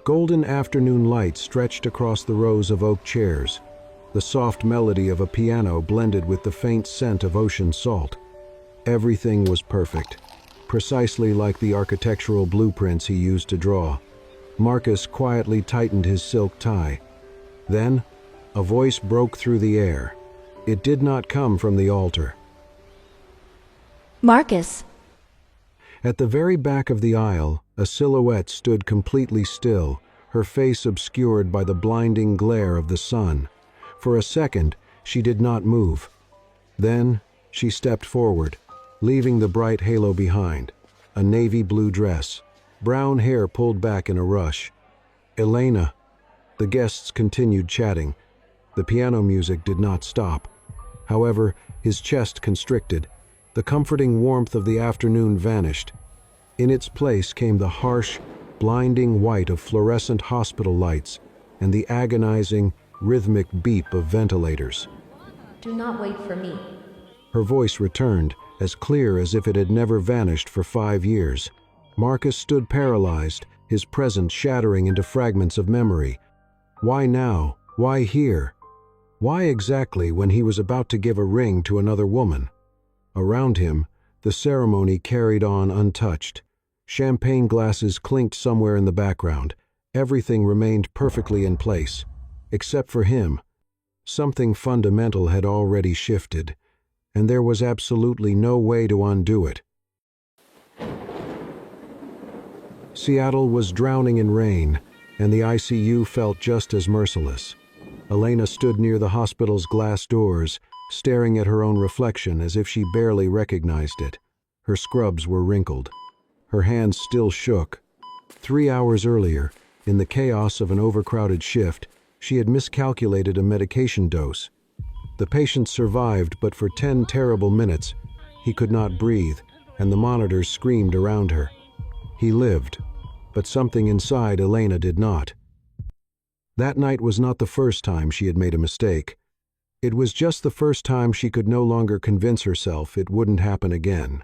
Golden afternoon light stretched across the rows of oak chairs. The soft melody of a piano blended with the faint scent of ocean salt. Everything was perfect, precisely like the architectural blueprints he used to draw. Marcus quietly tightened his silk tie. Then, a voice broke through the air. It did not come from the altar. Marcus. At the very back of the aisle, a silhouette stood completely still, her face obscured by the blinding glare of the sun. For a second, she did not move. Then, she stepped forward, leaving the bright halo behind. A navy blue dress, brown hair pulled back in a rush. Elena. The guests continued chatting. The piano music did not stop. However, his chest constricted. The comforting warmth of the afternoon vanished. In its place came the harsh, blinding white of fluorescent hospital lights and the agonizing, rhythmic beep of ventilators. Do not wait for me. Her voice returned, as clear as if it had never vanished for 5 years. Marcus stood paralyzed, his present shattering into fragments of memory. Why now? Why here? Why exactly when he was about to give a ring to another woman? Around him, the ceremony carried on untouched. Champagne glasses clinked somewhere in the background. Everything remained perfectly in place. Except for him. Something fundamental had already shifted, and there was absolutely no way to undo it. Seattle was drowning in rain, and the ICU felt just as merciless. Elena stood near the hospital's glass doors, staring at her own reflection as if she barely recognized it. Her scrubs were wrinkled. Her hands still shook. 3 hours earlier, in the chaos of an overcrowded shift, she had miscalculated a medication dose. The patient survived, but for 10 terrible minutes, he could not breathe, and the monitors screamed around her. He lived, but something inside Elena did not. That night was not the first time she had made a mistake. It was just the first time she could no longer convince herself it wouldn't happen again.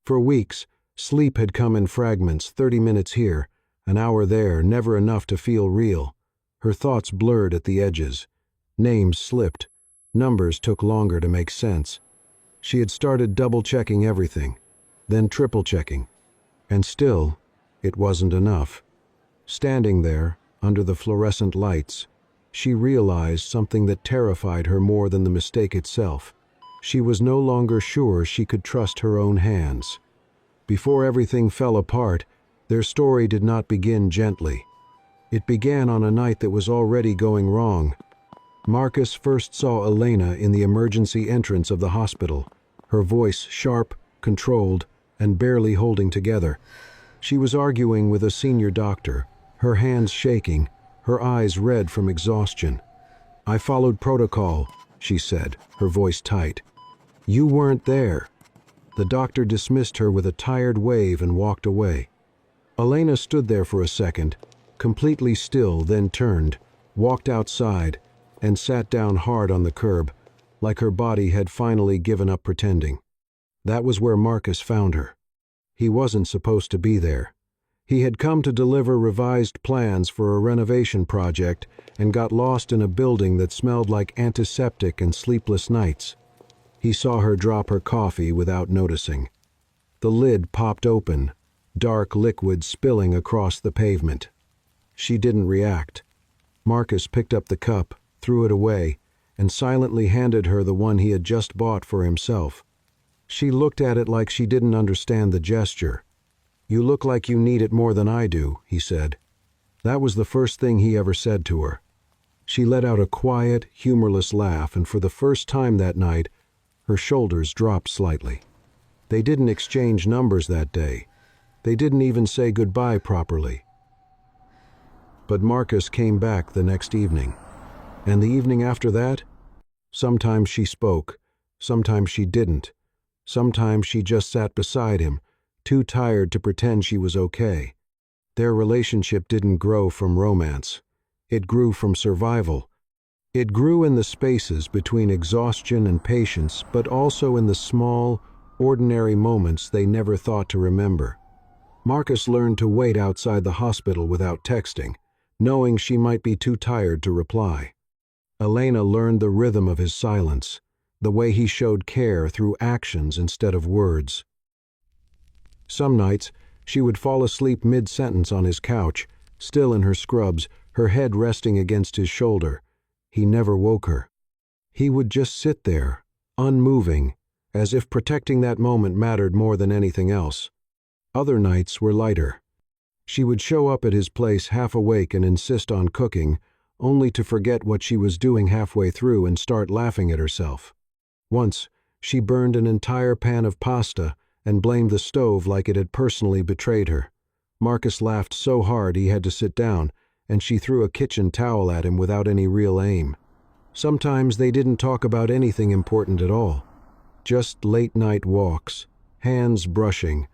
For weeks, sleep had come in fragments, 30 minutes here, an hour there, never enough to feel real. Her thoughts blurred at the edges. Names slipped. Numbers took longer to make sense. She had started double-checking everything, then triple-checking. And still, it wasn't enough. Standing there, under the fluorescent lights, she realized something that terrified her more than the mistake itself. She was no longer sure she could trust her own hands. Before everything fell apart, their story did not begin gently. It began on a night that was already going wrong. Marcus first saw Elena in the emergency entrance of the hospital, her voice sharp, controlled, and barely holding together. She was arguing with a senior doctor, her hands shaking, her eyes red from exhaustion. "I followed protocol," she said, her voice tight. "You weren't there." The doctor dismissed her with a tired wave and walked away. Elena stood there for a second, completely still, then turned, walked outside, and sat down hard on the curb, like her body had finally given up pretending. That was where Marcus found her. He wasn't supposed to be there. He had come to deliver revised plans for a renovation project and got lost in a building that smelled like antiseptic and sleepless nights. He saw her drop her coffee without noticing. The lid popped open, dark liquid spilling across the pavement. She didn't react. Marcus picked up the cup, threw it away, and silently handed her the one he had just bought for himself. She looked at it like she didn't understand the gesture. "You look like you need it more than I do," he said. That was the first thing he ever said to her. She let out a quiet, humorless laugh, and for the first time that night, her shoulders dropped slightly. They didn't exchange numbers that day. They didn't even say goodbye properly. But Marcus came back the next evening. And the evening after that? Sometimes she spoke, sometimes she didn't. Sometimes she just sat beside him, too tired to pretend she was okay. Their relationship didn't grow from romance. It grew from survival. It grew in the spaces between exhaustion and patience, but also in the small, ordinary moments they never thought to remember. Marcus learned to wait outside the hospital without texting, knowing she might be too tired to reply. Elena learned the rhythm of his silence, the way he showed care through actions instead of words. Some nights, she would fall asleep mid-sentence on his couch, still in her scrubs, her head resting against his shoulder. He never woke her. He would just sit there, unmoving, as if protecting that moment mattered more than anything else. Other nights were lighter. She would show up at his place half awake and insist on cooking, only to forget what she was doing halfway through and start laughing at herself. Once, she burned an entire pan of pasta and blamed the stove like it had personally betrayed her. Marcus laughed so hard he had to sit down, and she threw a kitchen towel at him without any real aim. Sometimes they didn't talk about anything important at all. Just late-night walks, hands brushing,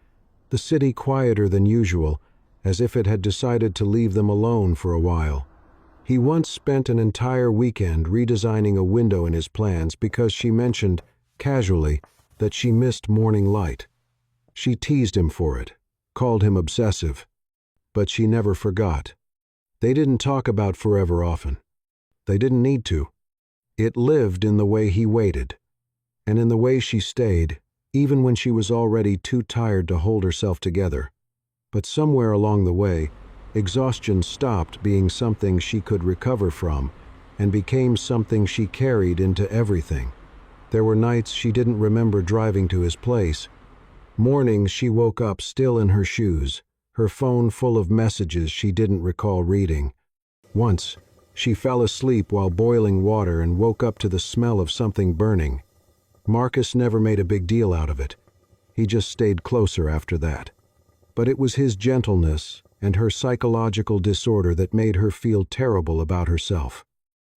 the city quieter than usual, as if it had decided to leave them alone for a while. He once spent an entire weekend redesigning a window in his plans because she mentioned, casually, that she missed morning light. She teased him for it, called him obsessive, but she never forgot. They didn't talk about forever often. They didn't need to. It lived in the way he waited, and in the way she stayed, even when she was already too tired to hold herself together. But somewhere along the way, exhaustion stopped being something she could recover from and became something she carried into everything. There were nights she didn't remember driving to his place. Mornings she woke up still in her shoes, her phone full of messages she didn't recall reading. Once, she fell asleep while boiling water and woke up to the smell of something burning. Marcus never made a big deal out of it. He just stayed closer after that. But it was his gentleness and her psychological disorder that made her feel terrible about herself.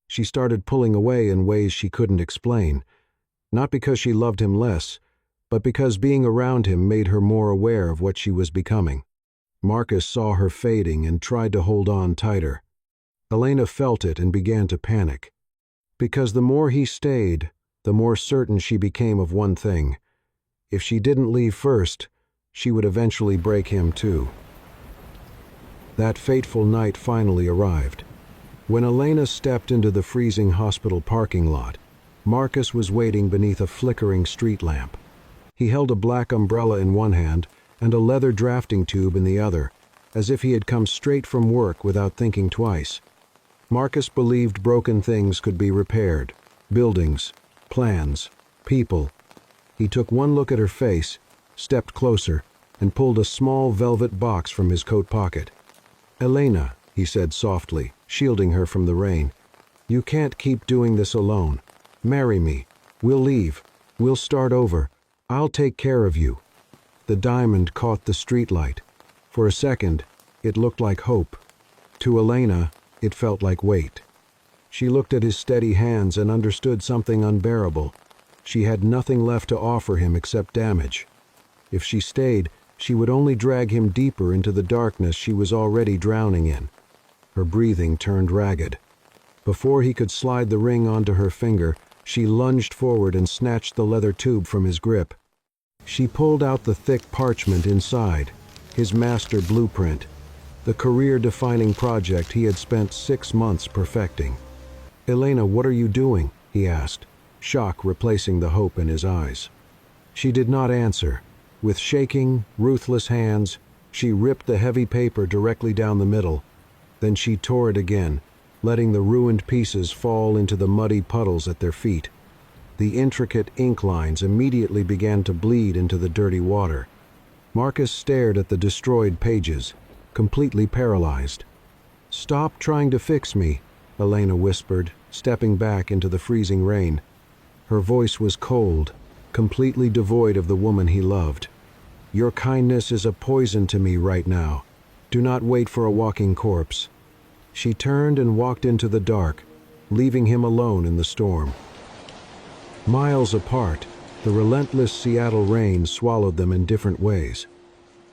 She started pulling away in ways she couldn't explain, not because she loved him less, but because being around him made her more aware of what she was becoming. Marcus saw her fading and tried to hold on tighter. Elena felt it and began to panic. Because the more he stayed, the more certain she became of one thing. If she didn't leave first, she would eventually break him too. That fateful night finally arrived. When Elena stepped into the freezing hospital parking lot, Marcus was waiting beneath a flickering street lamp. He held a black umbrella in one hand and a leather drafting tube in the other, as if he had come straight from work without thinking twice. Marcus believed broken things could be repaired. Buildings, plans, people. He took one look at her face, stepped closer, and pulled a small velvet box from his coat pocket. "Elena," he said softly, shielding her from the rain, "you can't keep doing this alone. Marry me. We'll leave. We'll start over. I'll take care of you." The diamond caught the streetlight. For a second, it looked like hope. To Elena, it felt like weight. She looked at his steady hands and understood something unbearable. She had nothing left to offer him except damage. If she stayed, she would only drag him deeper into the darkness she was already drowning in. Her breathing turned ragged. Before he could slide the ring onto her finger, she lunged forward and snatched the leather tube from his grip. She pulled out the thick parchment inside, his master blueprint, the career-defining project he had spent 6 months perfecting. "Elena, what are you doing?" he asked, shock replacing the hope in his eyes. She did not answer. With shaking, ruthless hands, she ripped the heavy paper directly down the middle. Then she tore it again, letting the ruined pieces fall into the muddy puddles at their feet. The intricate ink lines immediately began to bleed into the dirty water. Marcus stared at the destroyed pages, completely paralyzed. "Stop trying to fix me," Elena whispered, stepping back into the freezing rain. Her voice was cold, completely devoid of the woman he loved. "Your kindness is a poison to me right now. Do not wait for a walking corpse." She turned and walked into the dark, leaving him alone in the storm. Miles apart, the relentless Seattle rain swallowed them in different ways.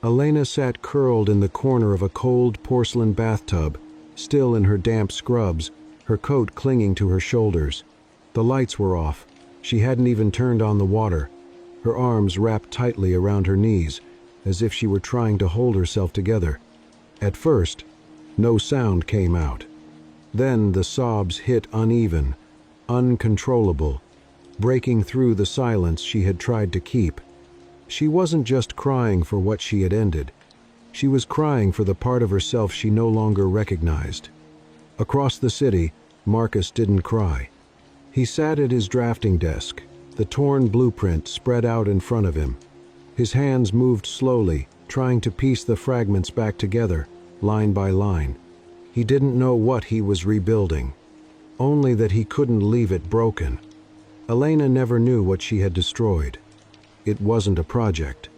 Elena sat curled in the corner of a cold porcelain bathtub, still in her damp scrubs, her coat clinging to her shoulders. The lights were off. She hadn't even turned on the water. Her arms wrapped tightly around her knees, as if she were trying to hold herself together. At first, No sound came out. Then the sobs hit uneven, uncontrollable, breaking through the silence she had tried to keep. She wasn't just crying for what she had ended. She was crying for the part of herself she no longer recognized. Across the city, Marcus didn't cry. He sat at his drafting desk, the torn blueprint spread out in front of him. His hands moved slowly, trying to piece the fragments back together, line by line. He didn't know what he was rebuilding, only that he couldn't leave it broken. Elena never knew what she had destroyed. It wasn't a project.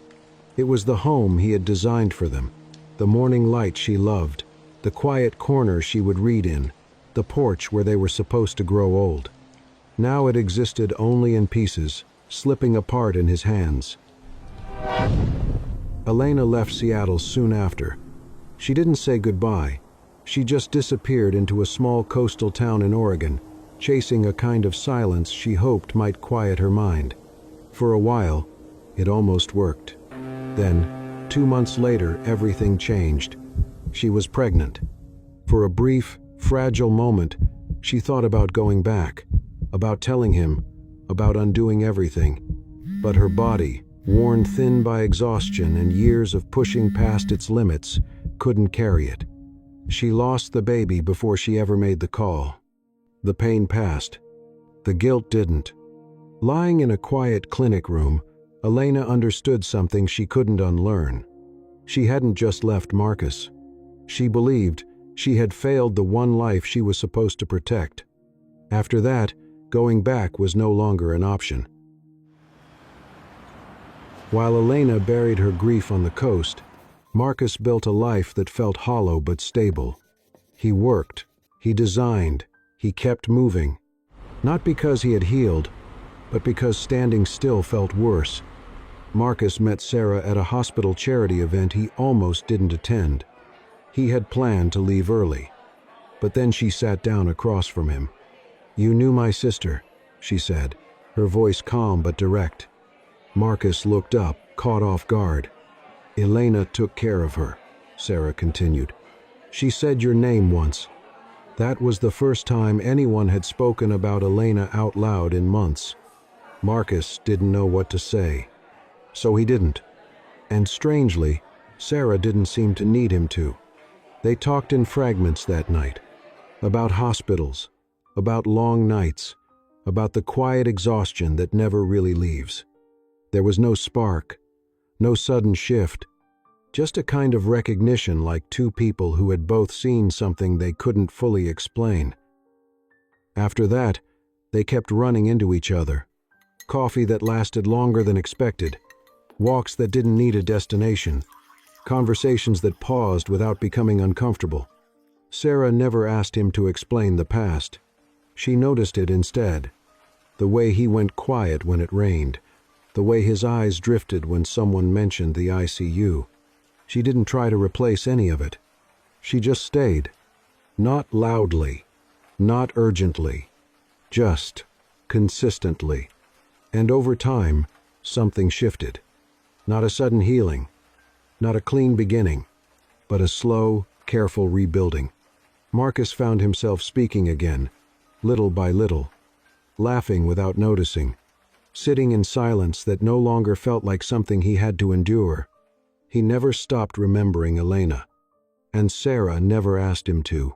It was the home he had designed for them, the morning light she loved, the quiet corner she would read in, the porch where they were supposed to grow old. Now it existed only in pieces, slipping apart in his hands. Elena left Seattle soon after. She didn't say goodbye. She just disappeared into a small coastal town in Oregon, chasing a kind of silence she hoped might quiet her mind. For a while, it almost worked. Then, 2 months later, everything changed. She was pregnant. For a brief, fragile moment, she thought about going back, about telling him, about undoing everything. But her body, worn thin by exhaustion and years of pushing past its limits, couldn't carry it. She lost the baby before she ever made the call. The pain passed. The guilt didn't. Lying in a quiet clinic room, Elena understood something she couldn't unlearn. She hadn't just left Marcus. She believed she had failed the one life she was supposed to protect. After that, going back was no longer an option. While Elena buried her grief on the coast, Marcus built a life that felt hollow but stable. He worked, he designed, he kept moving. Not because he had healed, but because standing still felt worse. Marcus met Sarah at a hospital charity event he almost didn't attend. He had planned to leave early, but then she sat down across from him. "You knew my sister," she said, her voice calm but direct. Marcus looked up, caught off guard. "Elena took care of her," Sarah continued. "She said your name once." That was the first time anyone had spoken about Elena out loud in months. Marcus didn't know what to say, so he didn't. And strangely, Sarah didn't seem to need him to. They talked in fragments that night, about hospitals, about long nights, about the quiet exhaustion that never really leaves. There was no spark, no sudden shift, just a kind of recognition like two people who had both seen something they couldn't fully explain. After that, they kept running into each other. Coffee that lasted longer than expected, walks that didn't need a destination, conversations that paused without becoming uncomfortable. Sarah never asked him to explain the past. She noticed it instead. The way he went quiet when it rained, the way his eyes drifted when someone mentioned the ICU. She didn't try to replace any of it. She just stayed. Not loudly, not urgently, just consistently. And over time, something shifted. Not a sudden healing, not a clean beginning, but a slow, careful rebuilding. Marcus found himself speaking again, little by little, laughing without noticing, sitting in silence that no longer felt like something he had to endure. He never stopped remembering Elena, and Sarah never asked him to.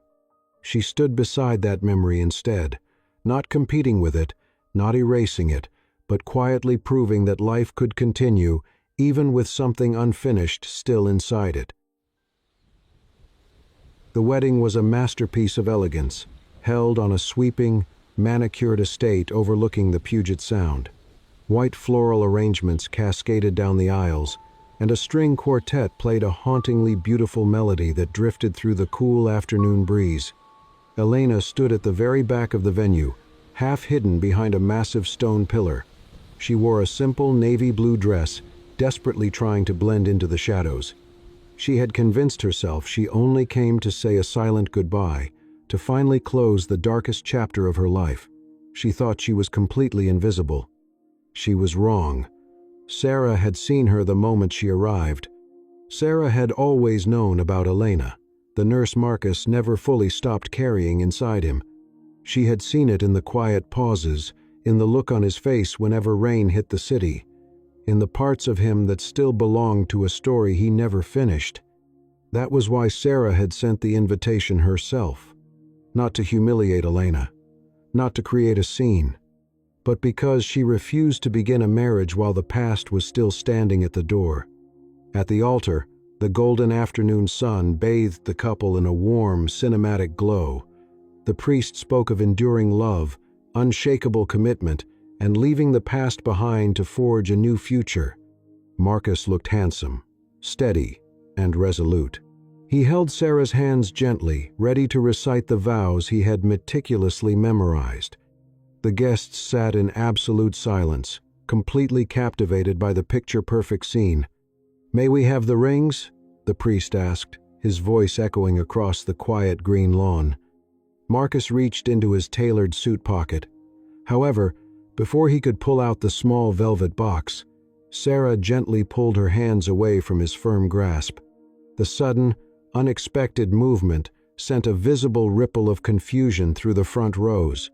She stood beside that memory instead, not competing with it, not erasing it, but quietly proving that life could continue even with something unfinished still inside it. The wedding was a masterpiece of elegance, held on a sweeping, manicured estate overlooking the Puget Sound. White floral arrangements cascaded down the aisles, and a string quartet played a hauntingly beautiful melody that drifted through the cool afternoon breeze. Elena stood at the very back of the venue, half hidden behind a massive stone pillar. She wore a simple navy blue dress, desperately trying to blend into the shadows. She had convinced herself she only came to say a silent goodbye, to finally close the darkest chapter of her life. She thought she was completely invisible. She was wrong. Sarah had seen her the moment she arrived. Sarah had always known about Elena, the nurse Marcus never fully stopped carrying inside him. She had seen it in the quiet pauses, in the look on his face whenever rain hit the city, in the parts of him that still belonged to a story he never finished. That was why Sarah had sent the invitation herself, not to humiliate Elena, not to create a scene, but because she refused to begin a marriage while the past was still standing at the door. At the altar, the golden afternoon sun bathed the couple in a warm, cinematic glow. The priest spoke of enduring love, unshakable commitment, and leaving the past behind to forge a new future. Marcus looked handsome, steady, and resolute. He held Sarah's hands gently, ready to recite the vows he had meticulously memorized. The guests sat in absolute silence, completely captivated by the picture-perfect scene. "May we have the rings?" the priest asked, his voice echoing across the quiet green lawn. Marcus reached into his tailored suit pocket. However, before he could pull out the small velvet box, Sarah gently pulled her hands away from his firm grasp. The sudden, unexpected movement sent a visible ripple of confusion through the front rows.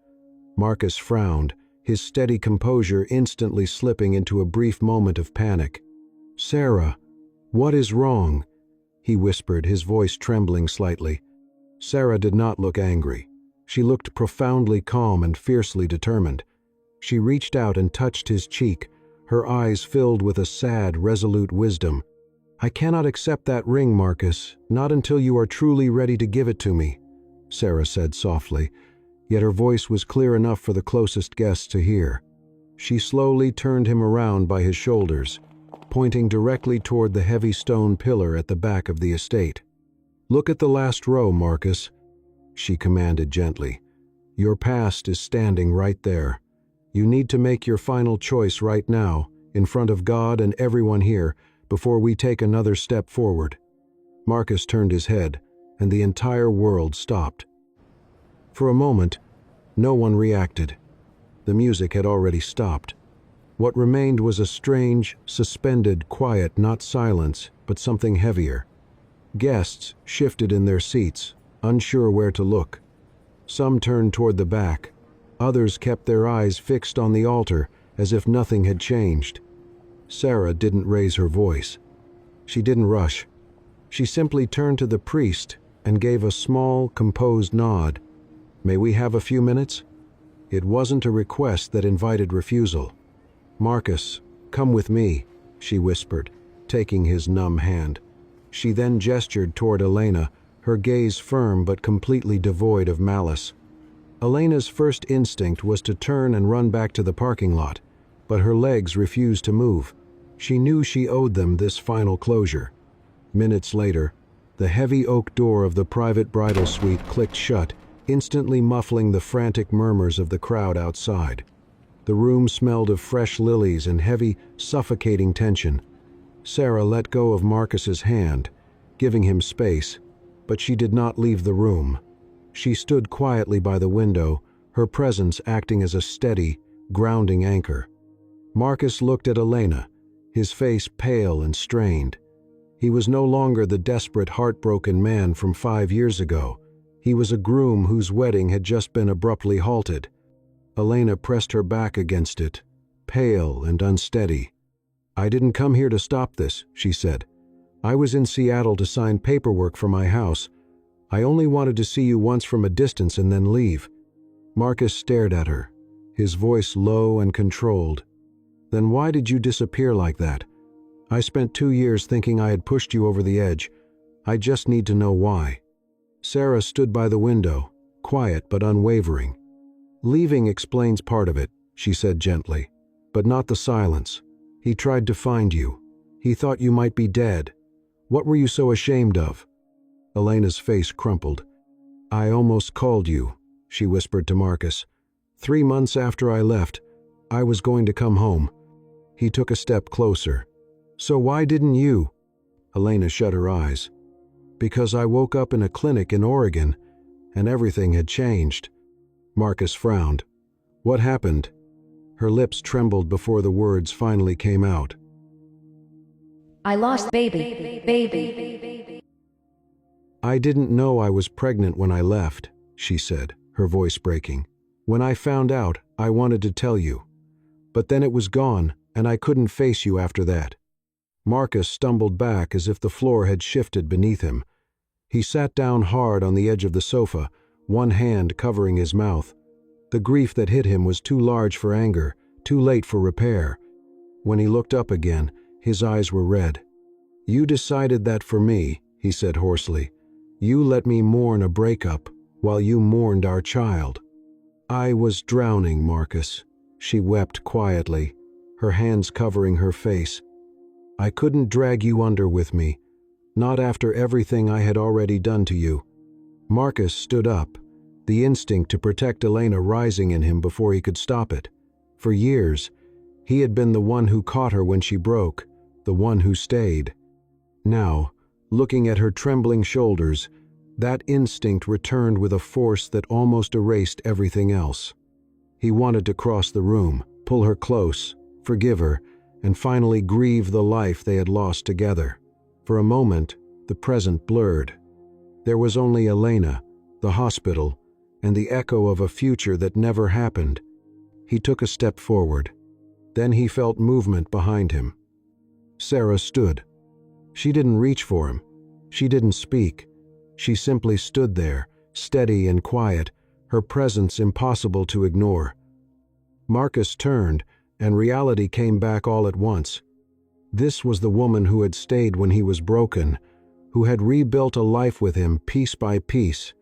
Marcus frowned, his steady composure instantly slipping into a brief moment of panic. "Sarah, what is wrong?" he whispered, his voice trembling slightly. Sarah did not look angry. She looked profoundly calm and fiercely determined. She reached out and touched his cheek, her eyes filled with a sad, resolute wisdom. "I cannot accept that ring, Marcus, not until you are truly ready to give it to me," Sarah said softly, yet her voice was clear enough for the closest guests to hear. She slowly turned him around by his shoulders, pointing directly toward the heavy stone pillar at the back of the estate. "Look at the last row, Marcus," she commanded gently. "Your past is standing right there. You need to make your final choice right now, in front of God and everyone here, before we take another step forward." Marcus turned his head, and the entire world stopped. For a moment, no one reacted. The music had already stopped. What remained was a strange, suspended quiet, not silence, but something heavier. Guests shifted in their seats, unsure where to look. Some turned toward the back. Others kept their eyes fixed on the altar, as if nothing had changed. Sarah didn't raise her voice. She didn't rush. She simply turned to the priest and gave a small, composed nod. "May we have a few minutes?" It wasn't a request that invited refusal. "Marcus, come with me," she whispered, taking his numb hand. She then gestured toward Elena, her gaze firm but completely devoid of malice. Elena's first instinct was to turn and run back to the parking lot, but her legs refused to move. She knew she owed them this final closure. Minutes later, the heavy oak door of the private bridal suite clicked shut, instantly muffling the frantic murmurs of the crowd outside. The room smelled of fresh lilies and heavy, suffocating tension. Sarah let go of Marcus's hand, giving him space, but she did not leave the room. She stood quietly by the window, her presence acting as a steady, grounding anchor. Marcus looked at Elena, his face pale and strained. He was no longer the desperate, heartbroken man from 5 years ago. He was a groom whose wedding had just been abruptly halted. Elena pressed her back against it, pale and unsteady. "I didn't come here to stop this," she said. "I was in Seattle to sign paperwork for my house. I only wanted to see you once from a distance and then leave." Marcus stared at her, his voice low and controlled. "Then why did you disappear like that? I spent 2 years thinking I had pushed you over the edge. I just need to know why." Sarah stood by the window, quiet but unwavering. "Leaving explains part of it," she said gently, "but not the silence. He tried to find you. He thought you might be dead. What were you so ashamed of?" Elena's face crumpled. "I almost called you," she whispered to Marcus. 3 months after I left, I was going to come home." He took a step closer. "So why didn't you?" Elena shut her eyes. "Because I woke up in a clinic in Oregon, and everything had changed." Marcus frowned. "What happened?" Her lips trembled before the words finally came out. I lost baby. "I didn't know I was pregnant when I left," she said, her voice breaking. "When I found out, I wanted to tell you. But then it was gone, and I couldn't face you after that." Marcus stumbled back as if the floor had shifted beneath him. He sat down hard on the edge of the sofa, one hand covering his mouth. The grief that hit him was too large for anger, too late for repair. When he looked up again, his eyes were red. "You decided that for me," he said hoarsely. "You let me mourn a breakup while you mourned our child." "I was drowning, Marcus," she wept quietly, her hands covering her face. "I couldn't drag you under with me, not after everything I had already done to you." Marcus stood up, the instinct to protect Elena rising in him before he could stop it. For years, he had been the one who caught her when she broke, the one who stayed. Now, looking at her trembling shoulders, that instinct returned with a force that almost erased everything else. He wanted to cross the room, pull her close, forgive her, and finally grieve the life they had lost together. For a moment, the present blurred. There was only Elena, the hospital, and the echo of a future that never happened. He took a step forward. Then he felt movement behind him. Sarah stood. She didn't reach for him. She didn't speak. She simply stood there, steady and quiet, her presence impossible to ignore. Marcus turned, and reality came back all at once. This was the woman who had stayed when he was broken, who had rebuilt a life with him piece by piece.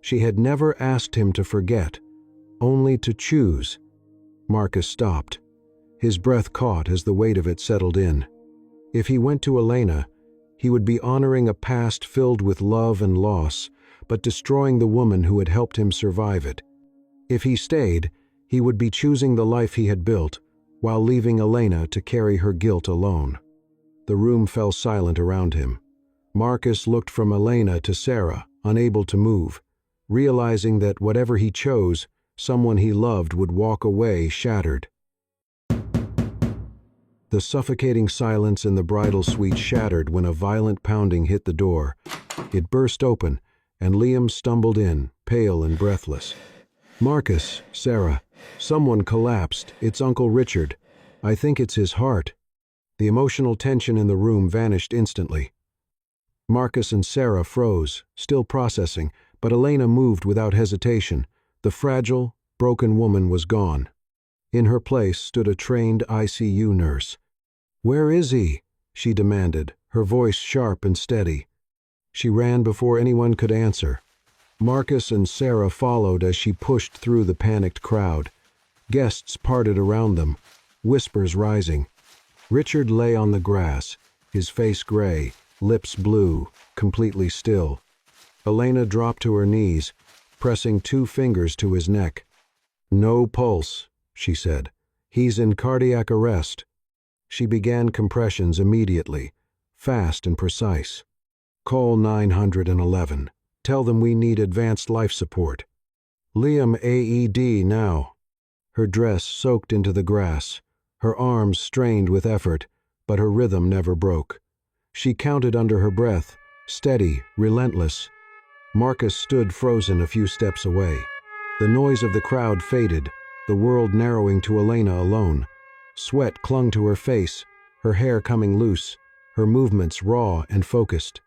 She had never asked him to forget, only to choose. Marcus stopped. His breath caught as the weight of it settled in. If he went to Elena, he would be honoring a past filled with love and loss, but destroying the woman who had helped him survive it. If he stayed, he would be choosing the life he had built, while leaving Elena to carry her guilt alone. The room fell silent around him. Marcus looked from Elena to Sarah, unable to move, realizing that whatever he chose, someone he loved would walk away shattered. The suffocating silence in the bridal suite shattered when a violent pounding hit the door. It burst open, and Liam stumbled in, pale and breathless. "Marcus, Sarah, someone collapsed. It's Uncle Richard. I think it's his heart." The emotional tension in the room vanished instantly. Marcus and Sarah froze, still processing, but Elena moved without hesitation. The fragile, broken woman was gone. In her place stood a trained ICU nurse. "Where is he?" she demanded, her voice sharp and steady. She ran before anyone could answer. Marcus and Sarah followed as she pushed through the panicked crowd. Guests parted around them, whispers rising. Richard lay on the grass, his face gray, lips blue, completely still. Elena dropped to her knees, pressing 2 fingers to his neck. "No pulse," she said. "He's in cardiac arrest." She began compressions immediately, fast and precise. "Call 911. Tell them we need advanced life support." "Liam AED now." Her dress soaked into the grass, her arms strained with effort, but her rhythm never broke. She counted under her breath, steady, relentless. Marcus stood frozen a few steps away. The noise of the crowd faded, the world narrowing to Elena alone. Sweat clung to her face, her hair coming loose, her movements raw and focused.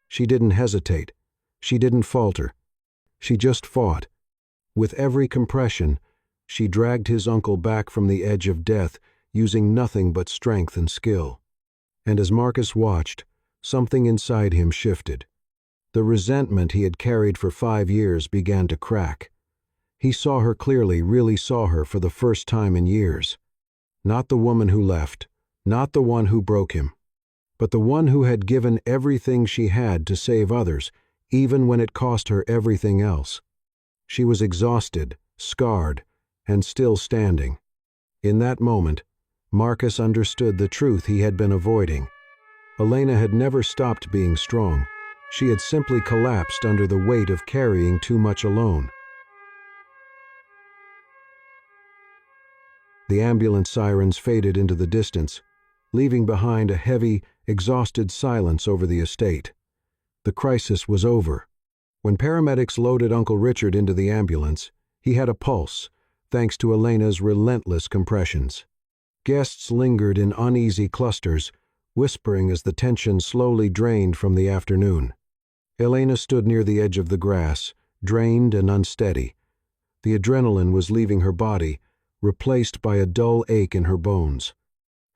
She didn't hesitate. She didn't falter. She just fought. With every compression, she dragged his uncle back from the edge of death, using nothing but strength and skill. And as Marcus watched, something inside him shifted. The resentment he had carried for 5 years began to crack. He saw her clearly, really saw her for the first time in years. Not the woman who left, not the one who broke him, but the one who had given everything she had to save others, even when it cost her everything else. She was exhausted, scarred, and still standing. In that moment, Marcus understood the truth he had been avoiding. Elena had never stopped being strong. She had simply collapsed under the weight of carrying too much alone. The ambulance sirens faded into the distance, leaving behind a heavy, exhausted silence over the estate. The crisis was over. When paramedics loaded Uncle Richard into the ambulance, he had a pulse, thanks to Elena's relentless compressions. Guests lingered in uneasy clusters, whispering as the tension slowly drained from the afternoon. Elena stood near the edge of the grass, drained and unsteady. The adrenaline was leaving her body, replaced by a dull ache in her bones.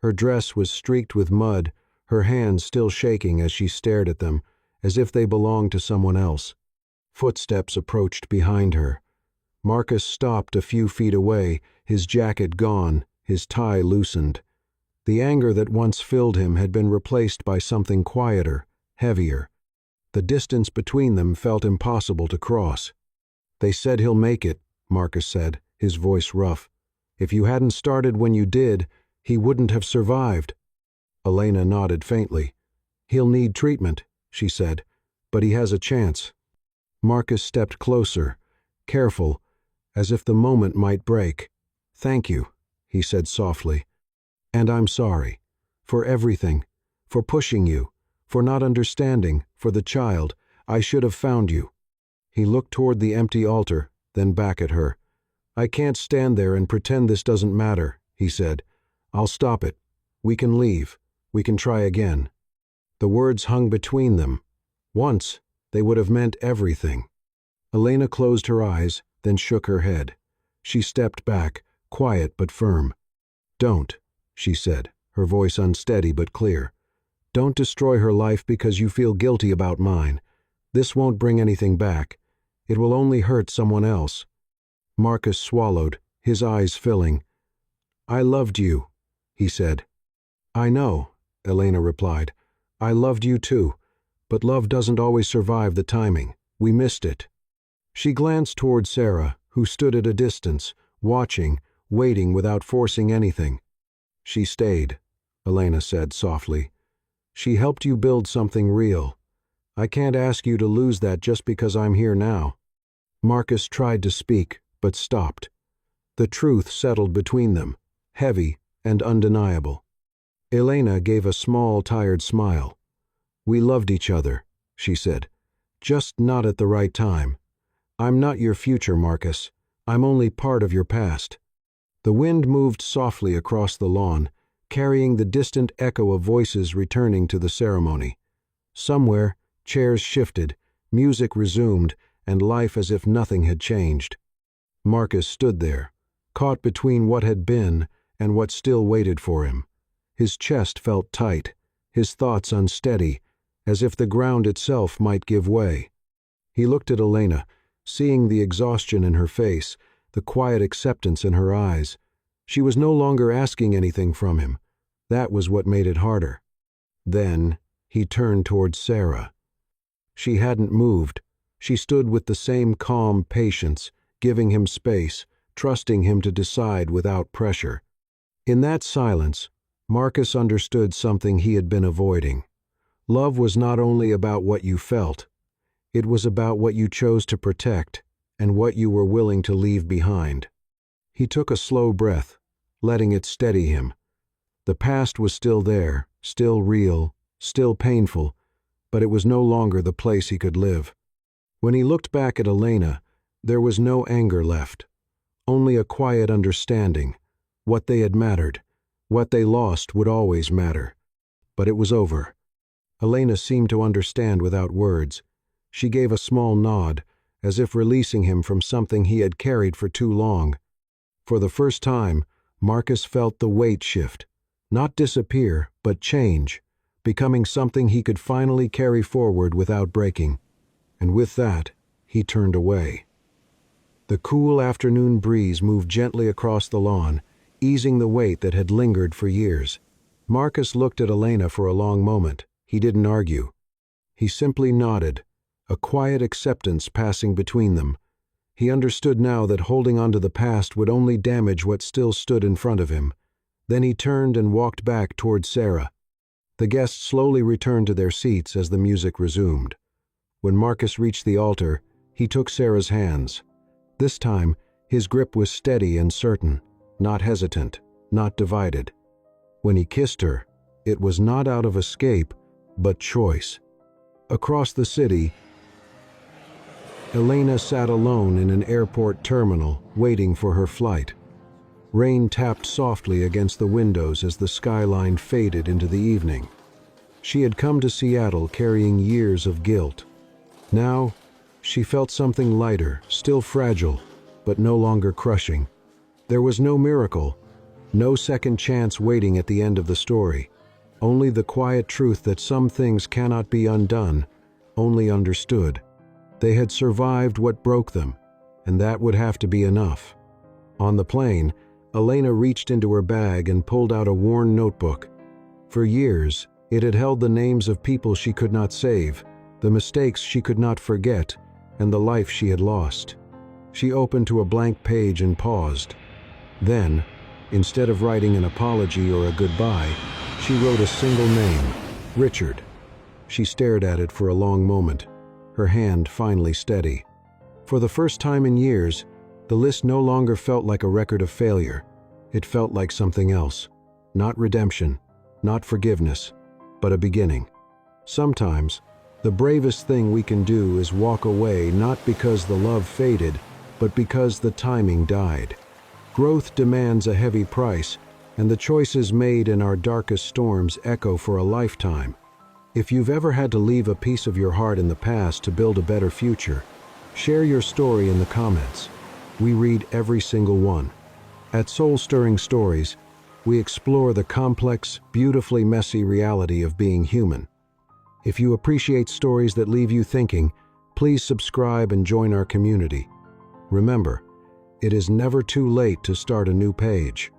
Her dress was streaked with mud, her hands still shaking as she stared at them, as if they belonged to someone else. Footsteps approached behind her. Marcus stopped a few feet away, his jacket gone, his tie loosened. The anger that once filled him had been replaced by something quieter, heavier. The distance between them felt impossible to cross. "They said he'll make it," Marcus said, his voice rough. "If you hadn't started when you did, he wouldn't have survived." Elena nodded faintly. "He'll need treatment," she said, "but he has a chance." Marcus stepped closer, careful, as if the moment might break. "Thank you," he said softly. "And I'm sorry. For everything. For pushing you. For not understanding. For the child. I should have found you." He looked toward the empty altar, then back at her. "I can't stand there and pretend this doesn't matter," he said. "I'll stop it. We can leave. We can try again." The words hung between them. Once, they would have meant everything. Elena closed her eyes, then shook her head. She stepped back, quiet but firm. "Don't," she said, her voice unsteady but clear. "Don't destroy her life because you feel guilty about mine. This won't bring anything back. It will only hurt someone else." Marcus swallowed, his eyes filling. "I loved you," he said. "I know," Elena replied. "I loved you too, but love doesn't always survive the timing. We missed it." She glanced toward Sarah, who stood at a distance, watching, waiting without forcing anything. "She stayed," Elena said softly. "She helped you build something real. I can't ask you to lose that just because I'm here now." Marcus tried to speak, but stopped. The truth settled between them, heavy and undeniable. Elena gave a small, tired smile. "We loved each other," she said. "Just not at the right time. I'm not your future, Marcus. I'm only part of your past." The wind moved softly across the lawn, carrying the distant echo of voices returning to the ceremony. Somewhere, chairs shifted, music resumed, and life as if nothing had changed. Marcus stood there, caught between what had been and what still waited for him. His chest felt tight, his thoughts unsteady, as if the ground itself might give way. He looked at Elena, seeing the exhaustion in her face, the quiet acceptance in her eyes. She was no longer asking anything from him. That was what made it harder. Then he turned toward Sarah. She hadn't moved. She stood with the same calm patience, giving him space, trusting him to decide without pressure. In that silence, Marcus understood something he had been avoiding. Love was not only about what you felt. It was about what you chose to protect and what you were willing to leave behind. He took a slow breath, letting it steady him. The past was still there, still real, still painful, but it was no longer the place he could live. When he looked back at Elena, there was no anger left, only a quiet understanding. What they had mattered, what they lost would always matter. But it was over. Elena seemed to understand without words. She gave a small nod, as if releasing him from something he had carried for too long. For the first time, Marcus felt the weight shift, not disappear, but change, becoming something he could finally carry forward without breaking. And with that, he turned away. The cool afternoon breeze moved gently across the lawn, easing the weight that had lingered for years. Marcus looked at Elena for a long moment. He didn't argue. He simply nodded, a quiet acceptance passing between them. He understood now that holding on to the past would only damage what still stood in front of him. Then he turned and walked back toward Sarah. The guests slowly returned to their seats as the music resumed. When Marcus reached the altar, he took Sarah's hands. This time, his grip was steady and certain, not hesitant, not divided. When he kissed her, it was not out of escape, but choice. Across the city, Elena sat alone in an airport terminal, waiting for her flight. Rain tapped softly against the windows as the skyline faded into the evening. She had come to Seattle carrying years of guilt. Now, she felt something lighter, still fragile, but no longer crushing. There was no miracle, no second chance waiting at the end of the story. Only the quiet truth that some things cannot be undone, only understood. They had survived what broke them, and that would have to be enough. On the plane, Elena reached into her bag and pulled out a worn notebook. For years, it had held the names of people she could not save, the mistakes she could not forget, and the life she had lost. She opened to a blank page and paused. Then, instead of writing an apology or a goodbye, she wrote a single name, Richard. She stared at it for a long moment, her hand finally steady. For the first time in years, the list no longer felt like a record of failure. It felt like something else. Not redemption, not forgiveness, but a beginning. Sometimes, the bravest thing we can do is walk away not because the love faded, but because the timing died. Growth demands a heavy price, and the choices made in our darkest storms echo for a lifetime. If you've ever had to leave a piece of your heart in the past to build a better future, share your story in the comments. We read every single one. At Soul Stirring Stories, we explore the complex, beautifully messy reality of being human. If you appreciate stories that leave you thinking, please subscribe and join our community. Remember, it is never too late to start a new page.